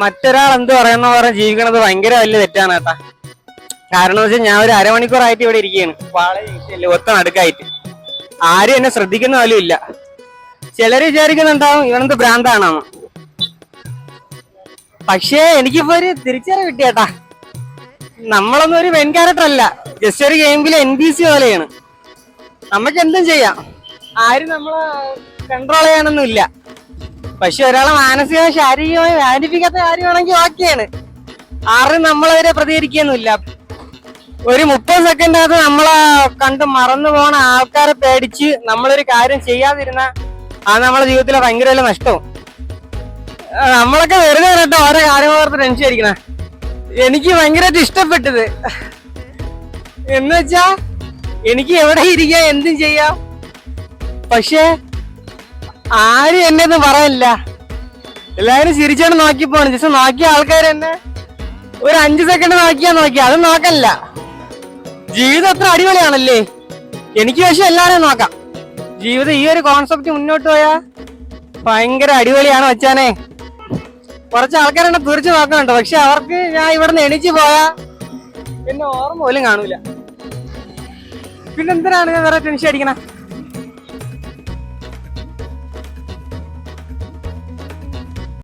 മറ്റൊരാൾ എന്ത് പറയുന്ന പോലെ ജീവിക്കണത് ഭയങ്കര വലിയ തെറ്റാണ് കേട്ടാ. കാരണം വെച്ചാൽ ഞാൻ ഒരു അരമണിക്കൂറായിട്ട് ഇവിടെ ഇരിക്കുകയാണ്, പാളയില്ല ഒത്ത നടുക്കായിട്ട്. ആരും എന്നെ ശ്രദ്ധിക്കുന്ന പോലും ഇല്ല. ചിലര് വിചാരിക്കുന്നുണ്ടാവും ഇവനെന്ത് ഭ്രാന്താണെന്ന്. പക്ഷേ എനിക്കിപ്പോ ഒരു തിരിച്ചറിവ് കിട്ടിയേട്ടാ, നമ്മളൊന്നും ഒരു മെയിൻ ക്യാരക്ടർ അല്ല, ജസ്റ്റ് ഒരു ഗെയിമിലെ NPC പോലെയാണ്. നമുക്ക് എന്തും ചെയ്യാം, ആരും നമ്മളെ കൺട്രോൾ ചെയ്യാനൊന്നും ഇല്ല. പക്ഷെ ഒരാളെ മാനസികവും ശാരീരികമായി വേദനിപ്പിക്കാത്ത കാര്യമാണെങ്കിൽ ഓക്കെയാണ്, ആരും നമ്മളവരെ പ്രതികരിക്കൊന്നുമില്ല. ഒരു 30 സെക്കൻഡിനകത്ത് നമ്മളെ കണ്ട് മറന്നു പോണ ആൾക്കാരെ പേടിച്ച് നമ്മളൊരു കാര്യം ചെയ്യാതിരുന്ന അത് നമ്മളെ ജീവിതത്തിലെ ഭയങ്കര വലിയ നഷ്ടവും. നമ്മളൊക്കെ വെറുതെ കേട്ടോ ഓരോ കാര്യങ്ങൾ ഓർത്ത് ടെൻഷൻ അടിക്കണ. എനിക്ക് ഭയങ്കരമായിട്ട് ഇഷ്ടപ്പെട്ടത് എന്ന് വെച്ചാ എനിക്ക് എവിടെ ഇരിക്കാം, എന്തും ചെയ്യാം. പക്ഷെ ആരും എന്നെ ഒന്നും പറയില്ല, എല്ലാവരും ചിരിച്ചോണ്ട് നോക്കി പോണം. ജസ്റ്റ് നോക്കിയ ആൾക്കാർ എന്നെ ഒരു 5 സെക്കൻഡ് നോക്കി അത് നോക്കല്ല. ജീവിതം അത്ര അടിപൊളിയാണല്ലേ. എനിക്ക് പക്ഷെ എല്ലാവരെയും നോക്കാം. ജീവിതം ഈ ഒരു കോൺസെപ്റ്റ് മുന്നോട്ട് പോയാ ഭയങ്കര അടിപൊളിയാണ് വെച്ചാനേ. കുറച്ച് ആൾക്കാരെന്നെ തീർച്ച നോക്കുന്നുണ്ട്, പക്ഷെ അവർക്ക് ഞാൻ ഇവിടുന്ന് എണീച്ച് പോയാ പിന്നെ ഓർമ്മ പോലും കാണൂല. പിന്നെന്തിനാണ് ഞാൻ വേറെ ടെൻഷൻ അടിക്കണ?